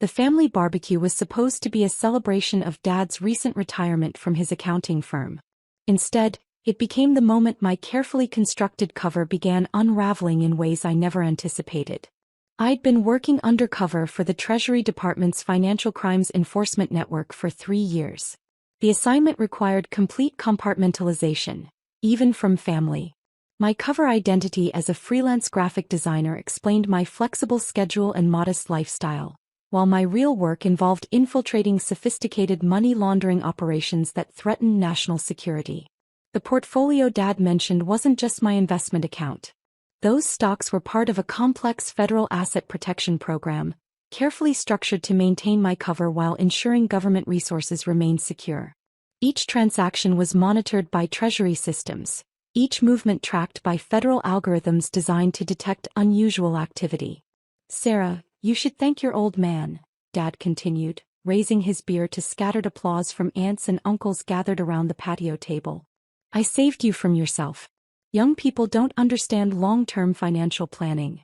The family barbecue was supposed to be a celebration of Dad's recent retirement from his accounting firm. Instead, it became the moment my carefully constructed cover began unraveling in ways I never anticipated. I'd been working undercover for the Treasury Department's Financial Crimes Enforcement Network for 3 years. The assignment required complete compartmentalization, even from family. My cover identity as a freelance graphic designer explained my flexible schedule and modest lifestyle, while my real work involved infiltrating sophisticated money laundering operations that threatened national security. The portfolio Dad mentioned wasn't just my investment account. Those stocks were part of a complex federal asset protection program, carefully structured to maintain my cover while ensuring government resources remained secure. Each transaction was monitored by Treasury systems, each movement tracked by federal algorithms designed to detect unusual activity. "Sarah, you should thank your old man," Dad continued, raising his beer to scattered applause from aunts and uncles gathered around the patio table. "I saved you from yourself. Young people don't understand long-term financial planning."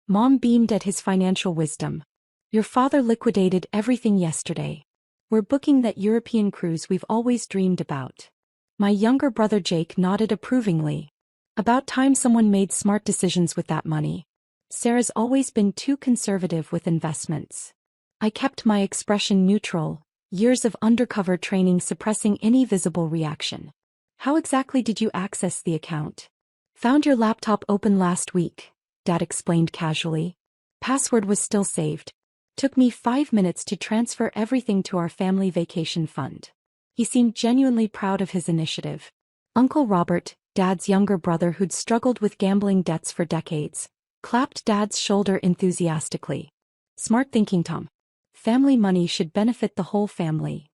Mom beamed at his financial wisdom. "Your father liquidated everything yesterday. We're booking that European cruise we've always dreamed about." My younger brother Jake nodded approvingly. "About time someone made smart decisions with that money. Sarah's always been too conservative with investments." I kept my expression neutral, years of undercover training suppressing any visible reaction. "How exactly did you access the account?" "Found your laptop open last week," Dad explained casually. "Password was still saved. Took me 5 minutes to transfer everything to our family vacation fund." He seemed genuinely proud of his initiative. Uncle Robert, Dad's younger brother who'd struggled with gambling debts for decades, clapped Dad's shoulder enthusiastically. "Smart thinking, Tom. Family money should benefit the whole family.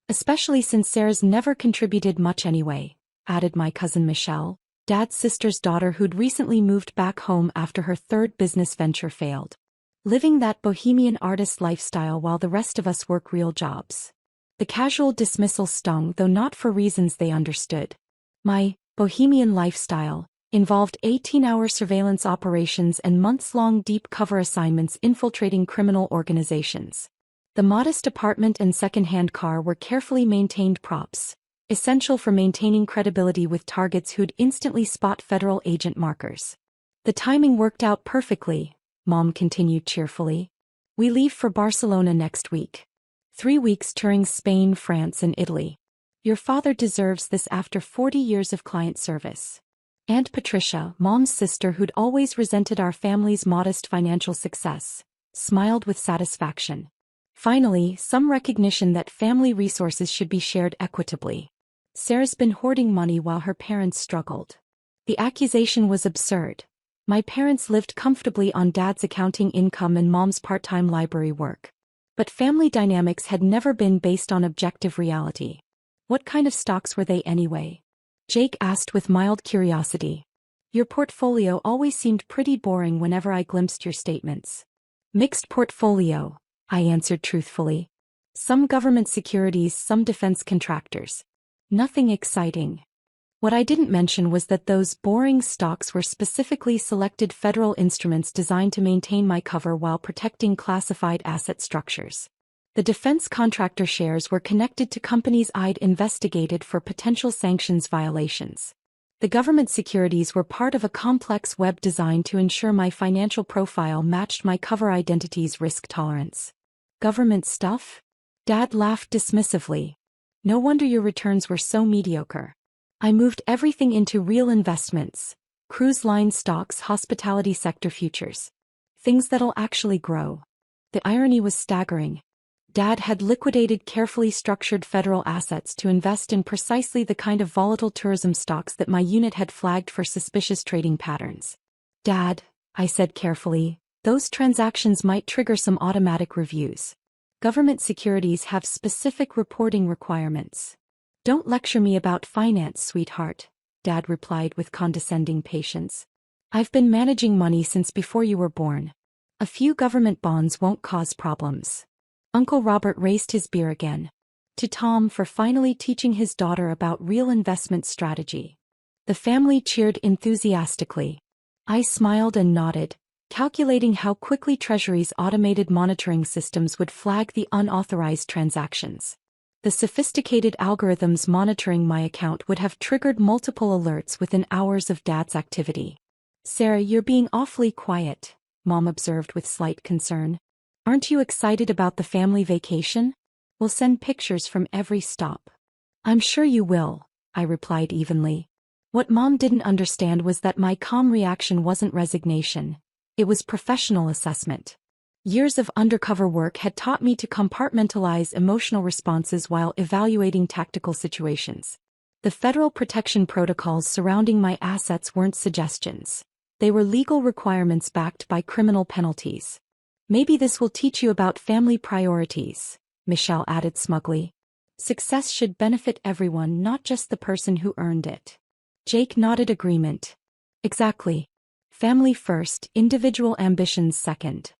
Especially since Sarah's never contributed much anyway," added my cousin Michelle, Dad's sister's daughter who'd recently moved back home after her third business venture failed. "Living that bohemian artist lifestyle while the rest of us work real jobs." The casual dismissal stung, though not for reasons they understood. My bohemian lifestyle involved 18-hour surveillance operations and months-long deep cover assignments infiltrating criminal organizations. The modest apartment and second-hand car were carefully maintained props, essential for maintaining credibility with targets who'd instantly spot federal agent markers. "The timing worked out perfectly," Mom continued cheerfully. "We leave for Barcelona next week. 3 weeks touring Spain, France, and Italy. Your father deserves this after 40 years of client service." Aunt Patricia, Mom's sister who'd always resented our family's modest financial success, smiled with satisfaction. Finally, some recognition that family resources should be shared equitably. Sarah's been hoarding money while her parents struggled. The accusation was absurd. My parents lived comfortably on Dad's accounting income and Mom's part-time library work. But family dynamics had never been based on objective reality. "What kind of stocks were they anyway?" Jake asked with mild curiosity. "Your portfolio always seemed pretty boring whenever I glimpsed your statements." "Mixed portfolio," I answered truthfully. "Some government securities, some defense contractors. Nothing exciting." What I didn't mention was that those boring stocks were specifically selected federal instruments designed to maintain my cover while protecting classified asset structures. The defense contractor shares were connected to companies I'd investigated for potential sanctions violations. The government securities were part of a complex web designed to ensure my financial profile matched my cover identity's risk tolerance. "Government stuff?" Dad laughed dismissively. "No wonder your returns were so mediocre. I moved everything into real investments, cruise line stocks, hospitality sector futures. Things that'll actually grow." The irony was staggering. Dad had liquidated carefully structured federal assets to invest in precisely the kind of volatile tourism stocks that my unit had flagged for suspicious trading patterns. "Dad," I said carefully, "those transactions might trigger some automatic reviews. Government securities have specific reporting requirements." "Don't lecture me about finance, sweetheart," Dad replied with condescending patience. "I've been managing money since before you were born. A few government bonds won't cause problems." Uncle Robert raised his beer again. To Tom for finally teaching his daughter about real investment strategy. The family cheered enthusiastically. I smiled and nodded, calculating how quickly Treasury's automated monitoring systems would flag the unauthorized transactions. The sophisticated algorithms monitoring my account would have triggered multiple alerts within hours of Dad's activity. "Sarah, you're being awfully quiet," Mom observed with slight concern. "Aren't you excited about the family vacation? We'll send pictures from every stop." "I'm sure you will," I replied evenly. What Mom didn't understand was that my calm reaction wasn't resignation. It was professional assessment. Years of undercover work had taught me to compartmentalize emotional responses while evaluating tactical situations. The federal protection protocols surrounding my assets weren't suggestions. They were legal requirements backed by criminal penalties. "Maybe this will teach you about family priorities," Michelle added smugly. "Success should benefit everyone, not just the person who earned it." Jake nodded agreement. "Exactly. Family first, individual ambitions second."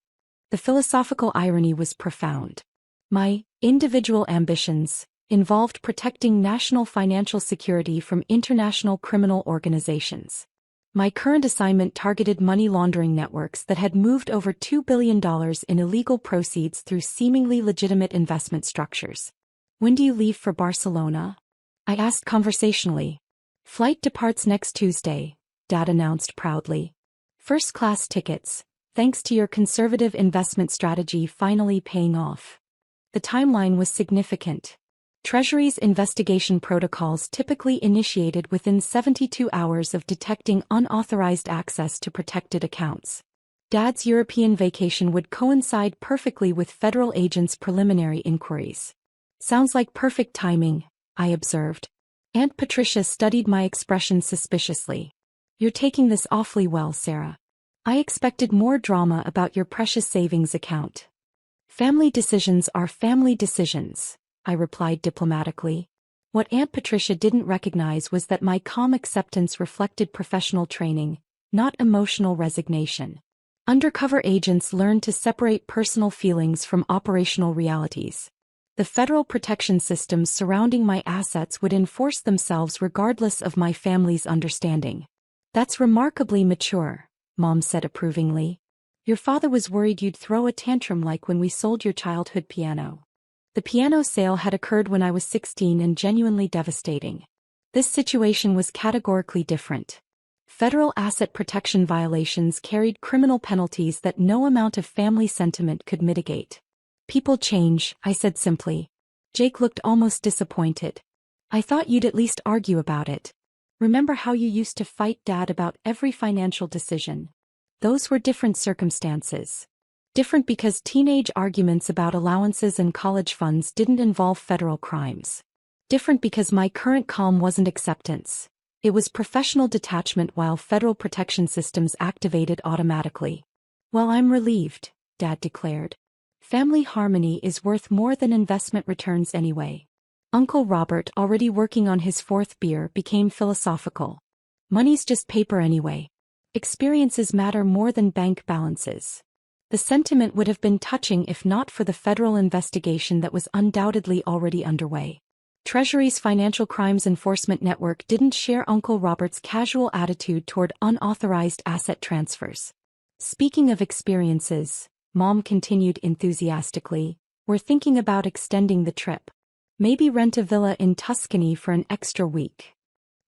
The philosophical irony was profound. My individual ambitions involved protecting national financial security from international criminal organizations. My current assignment targeted money laundering networks that had moved over $2 billion in illegal proceeds through seemingly legitimate investment structures. "When do you leave for Barcelona?" I asked conversationally. "Flight departs next Tuesday," Dad announced proudly. "First-class tickets, thanks to your conservative investment strategy finally paying off." The timeline was significant. Treasury's investigation protocols typically initiated within 72 hours of detecting unauthorized access to protected accounts. Dad's European vacation would coincide perfectly with federal agents' preliminary inquiries. "Sounds like perfect timing," I observed. Aunt Patricia studied my expression suspiciously. "You're taking this awfully well, Sarah. I expected more drama about your precious savings account." "Family decisions are family decisions," I replied diplomatically. What Aunt Patricia didn't recognize was that my calm acceptance reflected professional training, not emotional resignation. Undercover agents learned to separate personal feelings from operational realities. The federal protection systems surrounding my assets would enforce themselves regardless of my family's understanding. "That's remarkably mature," Mom said approvingly. "Your father was worried you'd throw a tantrum like when we sold your childhood piano." The piano sale had occurred when I was 16 and genuinely devastating. This situation was categorically different. Federal asset protection violations carried criminal penalties that no amount of family sentiment could mitigate. "People change," I said simply. Jake looked almost disappointed. "I thought you'd at least argue about it. Remember how you used to fight Dad about every financial decision?" Those were different circumstances. Different because teenage arguments about allowances and college funds didn't involve federal crimes. Different because my current calm wasn't acceptance. It was professional detachment while federal protection systems activated automatically. "Well, I'm relieved," Dad declared. "Family harmony is worth more than investment returns anyway." Uncle Robert, already working on his fourth beer, became philosophical. "Money's just paper anyway. Experiences matter more than bank balances." The sentiment would have been touching if not for the federal investigation that was undoubtedly already underway. Treasury's Financial Crimes Enforcement Network didn't share Uncle Robert's casual attitude toward unauthorized asset transfers. "Speaking of experiences," Mom continued enthusiastically, "we're thinking about extending the trip. Maybe rent a villa in Tuscany for an extra week."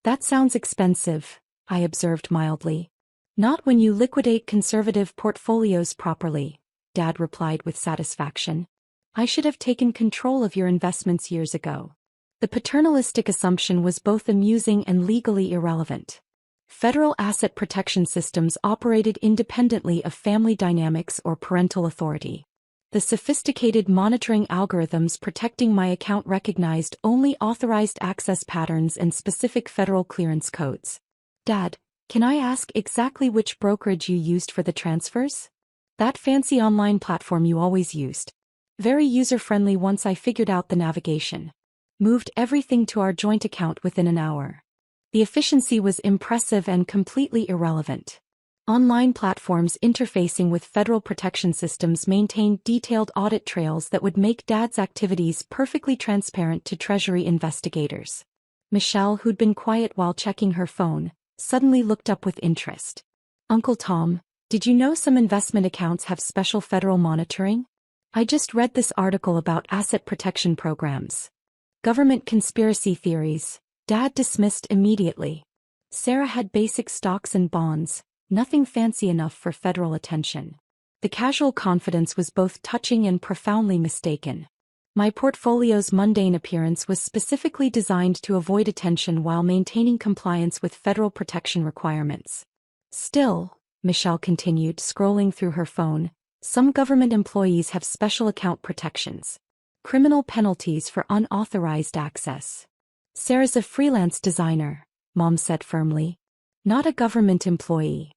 "That sounds expensive," I observed mildly. "Not when you liquidate conservative portfolios properly," Dad replied with satisfaction. "I should have taken control of your investments years ago." The paternalistic assumption was both amusing and legally irrelevant. Federal asset protection systems operated independently of family dynamics or parental authority. The sophisticated monitoring algorithms protecting my account recognized only authorized access patterns and specific federal clearance codes. "Dad, can I ask exactly which brokerage you used for the transfers?" "That fancy online platform you always used. Very user-friendly once I figured out the navigation. Moved everything to our joint account within an hour." The efficiency was impressive and completely irrelevant. Online platforms interfacing with federal protection systems maintained detailed audit trails that would make Dad's activities perfectly transparent to Treasury investigators. Michelle, who'd been quiet while checking her phone, suddenly looked up with interest. "Uncle Tom, Did you know some investment accounts have special federal monitoring? I just read this article about asset protection programs. Government conspiracy theories, Dad dismissed immediately. Sarah had basic stocks and bonds, nothing fancy enough for federal attention. The casual confidence was both touching and profoundly mistaken. My portfolio's mundane appearance was specifically designed to avoid attention while maintaining compliance with federal protection requirements. Still, Michelle continued, scrolling through her phone, some government employees have special account protections. Criminal penalties for unauthorized access. Sarah's a freelance designer, Mom said firmly. Not a government employee.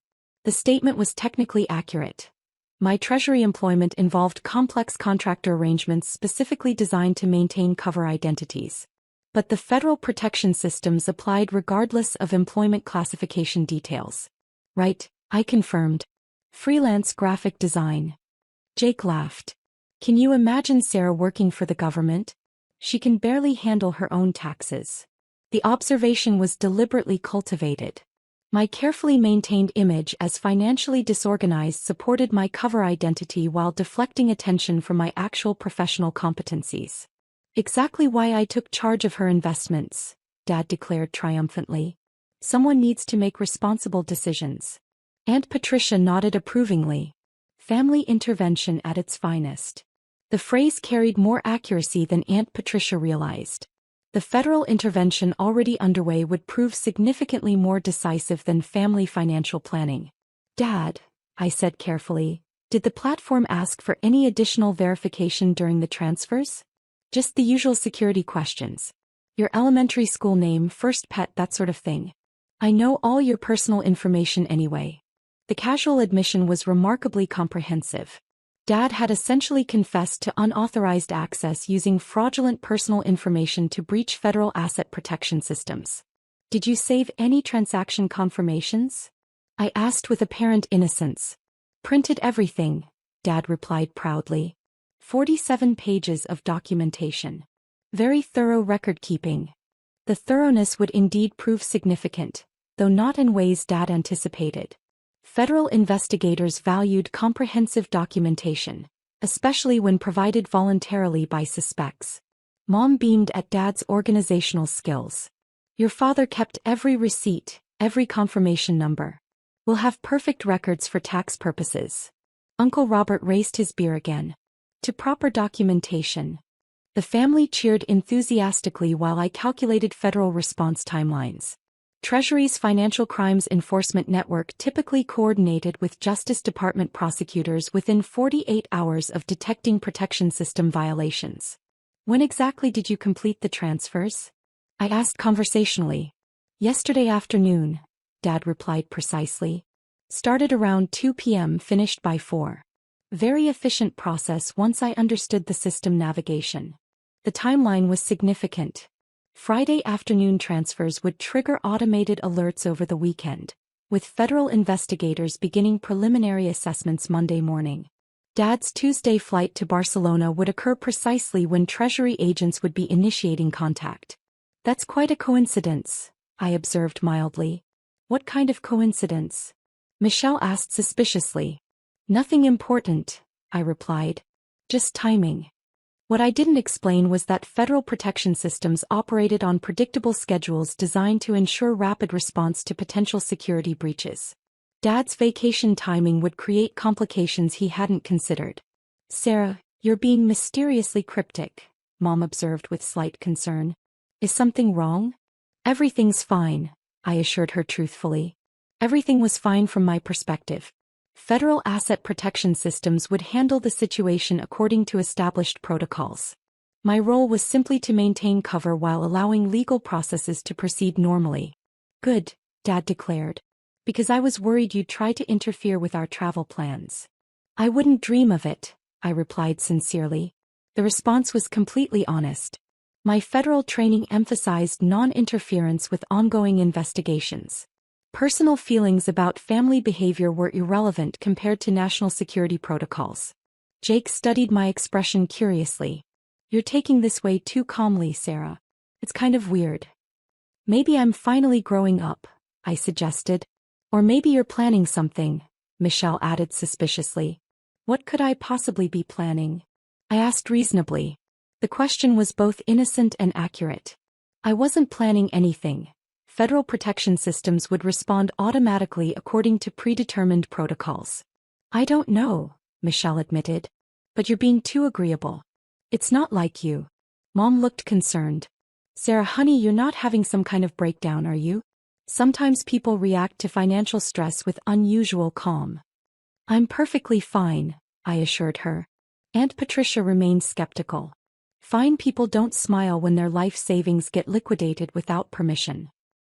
The statement was technically accurate. My Treasury employment involved complex contractor arrangements specifically designed to maintain cover identities. But the federal protection systems applied regardless of employment classification details. Right, I confirmed. Freelance graphic design. Jake laughed. Can you imagine Sarah working for the government? She can barely handle her own taxes. The observation was deliberately cultivated. My carefully maintained image as financially disorganized supported my cover identity while deflecting attention from my actual professional competencies. Exactly why I took charge of her investments, Dad declared triumphantly. Someone needs to make responsible decisions. Aunt Patricia nodded approvingly. Family intervention at its finest. The phrase carried more accuracy than Aunt Patricia realized. The federal intervention already underway would prove significantly more decisive than family financial planning. Dad, I said carefully, did the platform ask for any additional verification during the transfers? Just the usual security questions. Your elementary school name, first pet, that sort of thing. I know all your personal information anyway. The casual admission was remarkably comprehensive. Dad had essentially confessed to unauthorized access using fraudulent personal information to breach federal asset protection systems. Did you save any transaction confirmations? I asked with apparent innocence. Printed everything, Dad replied proudly. 47 pages of documentation. Very thorough record-keeping. The thoroughness would indeed prove significant, though not in ways Dad anticipated. Federal investigators valued comprehensive documentation, especially when provided voluntarily by suspects. Mom beamed at Dad's organizational skills. Your father kept every receipt, every confirmation number. We'll have perfect records for tax purposes. Uncle Robert raised his beer again. To proper documentation. The family cheered enthusiastically while I calculated federal response timelines. Treasury's Financial Crimes Enforcement Network typically coordinated with Justice Department prosecutors within 48 hours of detecting protection system violations. When exactly did you complete the transfers? I asked conversationally. Yesterday afternoon, Dad replied precisely. Started around 2 p.m., finished by 4. Very efficient process once I understood the system navigation. The timeline was significant. Friday afternoon transfers would trigger automated alerts over the weekend, with federal investigators beginning preliminary assessments Monday morning. Dad's Tuesday flight to Barcelona would occur precisely when Treasury agents would be initiating contact. That's quite a coincidence, I observed mildly. What kind of coincidence? Michelle asked suspiciously. Nothing important, I replied. Just timing. What I didn't explain was that federal protection systems operated on predictable schedules designed to ensure rapid response to potential security breaches. Dad's vacation timing would create complications he hadn't considered. Sarah, you're being mysteriously cryptic, Mom observed with slight concern. Is something wrong? Everything's fine, I assured her truthfully. Everything was fine from my perspective. Federal asset protection systems would handle the situation according to established protocols. My role was simply to maintain cover while allowing legal processes to proceed normally. Good, Dad declared. Because I was worried you'd try to interfere with our travel plans. I wouldn't dream of it, I replied sincerely. The response was completely honest. My federal training emphasized non-interference with ongoing investigations. Personal feelings about family behavior were irrelevant compared to national security protocols. Jake studied my expression curiously. You're taking this way too calmly, Sarah. It's kind of weird. Maybe I'm finally growing up, I suggested. Or maybe you're planning something, Michelle added suspiciously. What could I possibly be planning? I asked reasonably. The question was both innocent and accurate. I wasn't planning anything. Federal protection systems would respond automatically according to predetermined protocols. I don't know, Michelle admitted. But you're being too agreeable. It's not like you. Mom looked concerned. Sarah, honey, you're not having some kind of breakdown, are you? Sometimes people react to financial stress with unusual calm. I'm perfectly fine, I assured her. Aunt Patricia remained skeptical. Fine people don't smile when their life savings get liquidated without permission.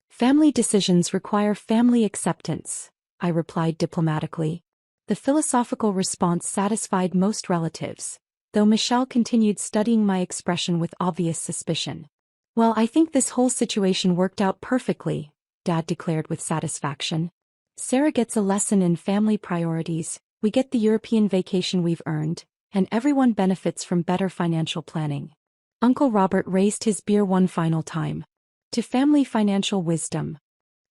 Family decisions require family acceptance, I replied diplomatically. The philosophical response satisfied most relatives, though Michelle continued studying my expression with obvious suspicion. Well, I think this whole situation worked out perfectly, Dad declared with satisfaction. Sarah gets a lesson in family priorities, we get the European vacation we've earned, and everyone benefits from better financial planning. Uncle Robert raised his beer one final time. To family financial wisdom.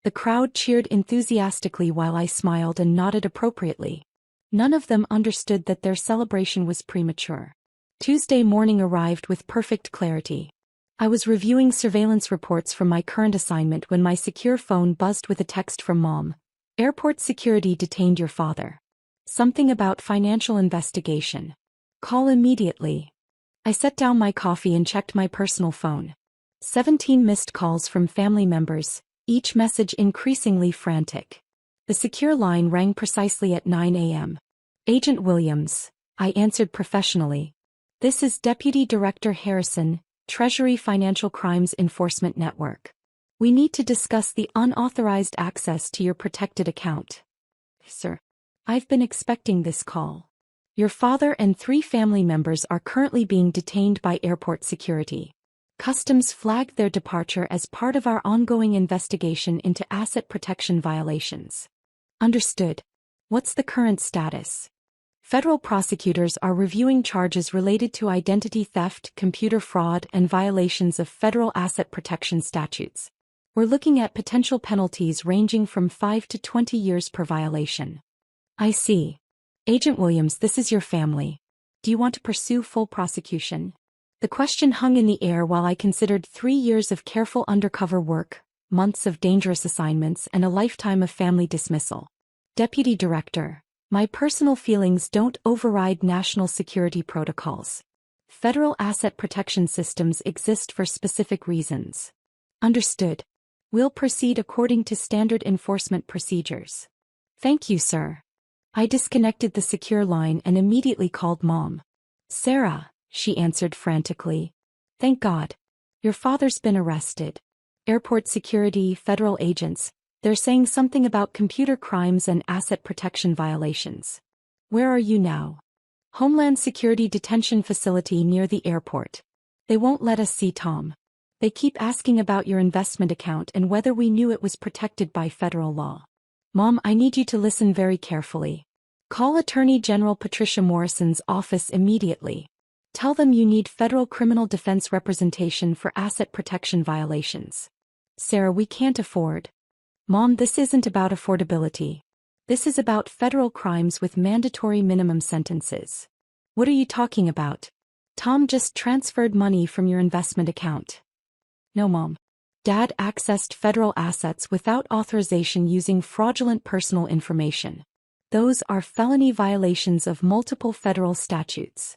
The crowd cheered enthusiastically while I smiled and nodded appropriately. None of them understood that their celebration was premature. Tuesday morning arrived with perfect clarity. I was reviewing surveillance reports from my current assignment when my secure phone buzzed with a text from Mom. Airport security detained your father. Something about financial investigation. Call immediately. I set down my coffee and checked my personal phone. 17 missed calls from family members, each message increasingly frantic. The secure line rang precisely at 9 a.m. Agent Williams, I answered professionally. This is Deputy Director Harrison, Treasury Financial Crimes Enforcement Network. We need to discuss the unauthorized access to your protected account. Sir, I've been expecting this call. Your father and 3 family members are currently being detained by airport security. Customs flagged their departure as part of our ongoing investigation into asset protection violations. Understood. What's the current status? Federal prosecutors are reviewing charges related to identity theft, computer fraud, and violations of federal asset protection statutes. We're looking at potential penalties ranging from 5 to 20 years per violation. I see. Agent Williams, this is your family. Do you want to pursue full prosecution? The question hung in the air while I considered 3 years of careful undercover work, months of dangerous assignments, and a lifetime of family dismissal. Deputy Director, my personal feelings don't override national security protocols. Federal asset protection systems exist for specific reasons. Understood. We'll proceed according to standard enforcement procedures. Thank you, sir. I disconnected the secure line and immediately called Mom. Sarah, she answered frantically. Thank God. Your father's been arrested. Airport security, federal agents, they're saying something about computer crimes and asset protection violations. Where are you now? Homeland Security Detention Facility near the airport. They won't let us see Tom. They keep asking about your investment account and whether we knew it was protected by federal law. Mom, I need you to listen very carefully. Call Attorney General Patricia Morrison's office immediately. Tell them you need federal criminal defense representation for asset protection violations. Sarah, we can't afford. Mom, this isn't about affordability. This is about federal crimes with mandatory minimum sentences. What are you talking about? Tom just transferred money from your investment account. No, Mom. Dad accessed federal assets without authorization using fraudulent personal information. Those are felony violations of multiple federal statutes.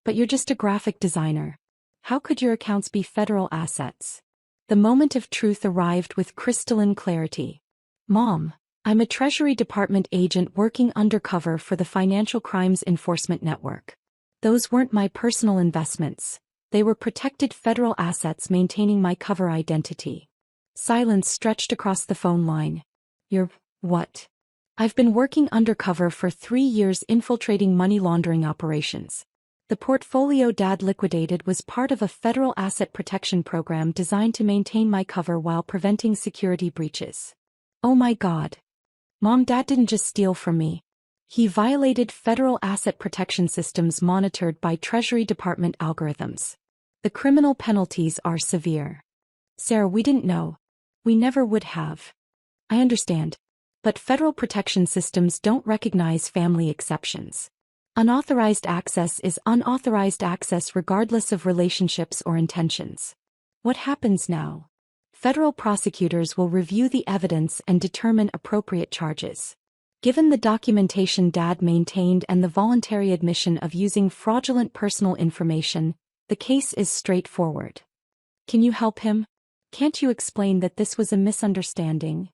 But you're just a graphic designer. How could your accounts be federal assets? The moment of truth arrived with crystalline clarity. Mom, I'm a Treasury Department agent working undercover for the Financial Crimes Enforcement Network. Those weren't my personal investments. They were protected federal assets maintaining my cover identity. Silence stretched across the phone line. You're, what? I've been working undercover for 3 years infiltrating money laundering operations. The portfolio Dad liquidated was part of a federal asset protection program designed to maintain my cover while preventing security breaches. Oh my God. Mom, Dad didn't just steal from me. He violated federal asset protection systems monitored by Treasury Department algorithms. The criminal penalties are severe. Sarah, we didn't know. We never would have. I understand. But federal protection systems don't recognize family exceptions. Unauthorized access is unauthorized access regardless of relationships or intentions. What happens now? Federal prosecutors will review the evidence and determine appropriate charges. Given the documentation Dad maintained and the voluntary admission of using fraudulent personal information, the case is straightforward. Can you help him? Can't you explain that this was a misunderstanding?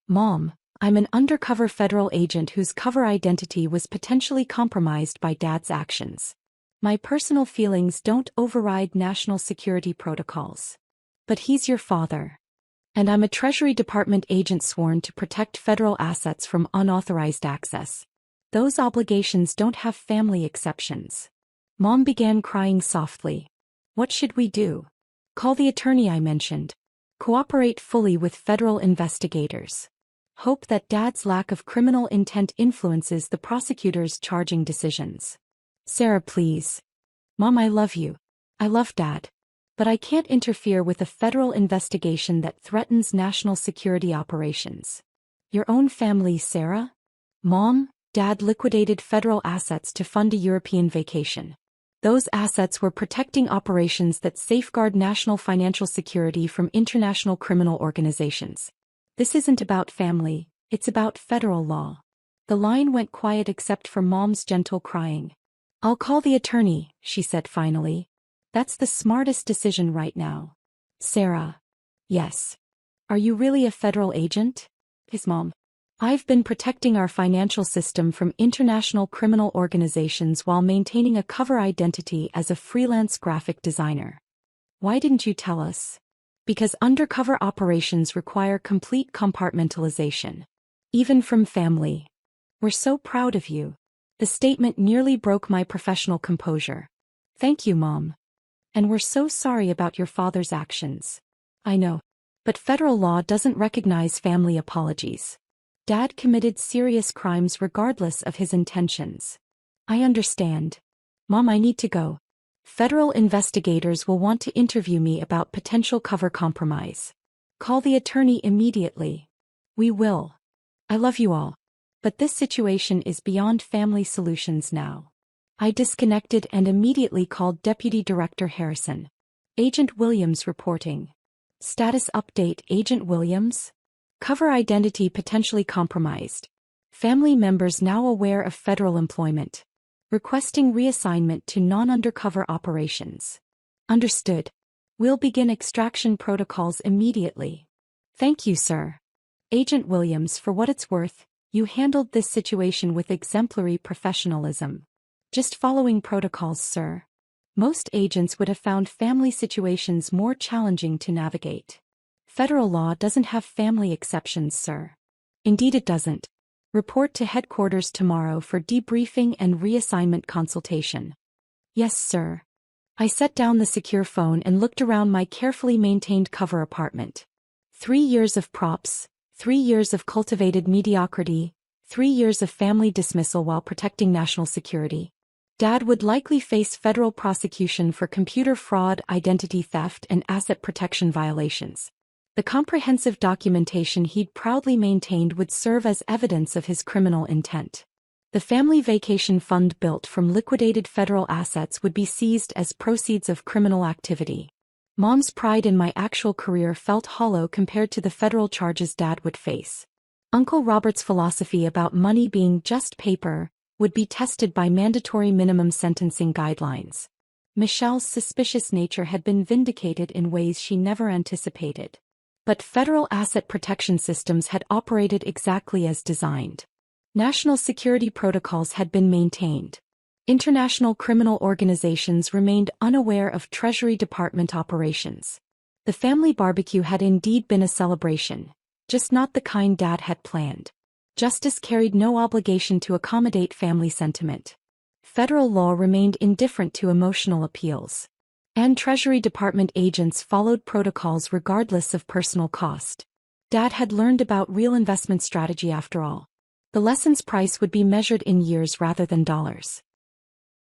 Mom, I'm an undercover federal agent whose cover identity was potentially compromised by Dad's actions. My personal feelings don't override national security protocols. But he's your father. And I'm a Treasury Department agent sworn to protect federal assets from unauthorized access. Those obligations don't have family exceptions. Mom began crying softly. What should we do? Call the attorney I mentioned. Cooperate fully with federal investigators. Hope that Dad's lack of criminal intent influences the prosecutor's charging decisions. Sarah, please. Mom, I love you. I love Dad. But I can't interfere with a federal investigation that threatens national security operations. Your own family, Sarah? Mom, Dad liquidated federal assets to fund a European vacation. Those assets were protecting operations that safeguard national financial security from international criminal organizations. This isn't about family, it's about federal law. The line went quiet except for Mom's gentle crying. I'll call the attorney, she said finally. That's the smartest decision right now. Sarah. Yes. Are you really a federal agent? His mom. I've been protecting our financial system from international criminal organizations while maintaining a cover identity as a freelance graphic designer. Why didn't you tell us? Because undercover operations require complete compartmentalization. Even from family. We're so proud of you. The statement nearly broke my professional composure. Thank you, Mom. And we're so sorry about your father's actions. I know. But federal law doesn't recognize family apologies. Dad committed serious crimes regardless of his intentions. I understand. Mom, I need to go. Federal investigators will want to interview me about potential cover compromise. Call the attorney immediately. We will. I love you all. But this situation is beyond family solutions now. I disconnected and immediately called Deputy Director Harrison. Agent Williams reporting. Status update, Agent Williams? Cover identity potentially compromised. Family members now aware of federal employment. Requesting reassignment to non-undercover operations. Understood. We'll begin extraction protocols immediately. Thank you, sir. Agent Williams, for what it's worth, you handled this situation with exemplary professionalism. Just following protocols, sir. Most agents would have found family situations more challenging to navigate. Federal law doesn't have family exceptions, sir. Indeed it doesn't. Report to headquarters tomorrow for debriefing and reassignment consultation. Yes, sir. I set down the secure phone and looked around my carefully maintained cover apartment. 3 years of props, 3 years of cultivated mediocrity, 3 years of family dismissal while protecting national security. Dad would likely face federal prosecution for computer fraud, identity theft, and asset protection violations. The comprehensive documentation he'd proudly maintained would serve as evidence of his criminal intent. The family vacation fund built from liquidated federal assets would be seized as proceeds of criminal activity. Mom's pride in my actual career felt hollow compared to the federal charges Dad would face. Uncle Robert's philosophy about money being just paper would be tested by mandatory minimum sentencing guidelines. Michelle's suspicious nature had been vindicated in ways she never anticipated. But federal asset protection systems had operated exactly as designed. National security protocols had been maintained. International criminal organizations remained unaware of Treasury Department operations. The family barbecue had indeed been a celebration, just not the kind Dad had planned. Justice carried no obligation to accommodate family sentiment. Federal law remained indifferent to emotional appeals. And Treasury Department agents followed protocols regardless of personal cost. Dad had learned about real investment strategy after all. The lesson's price would be measured in years rather than dollars.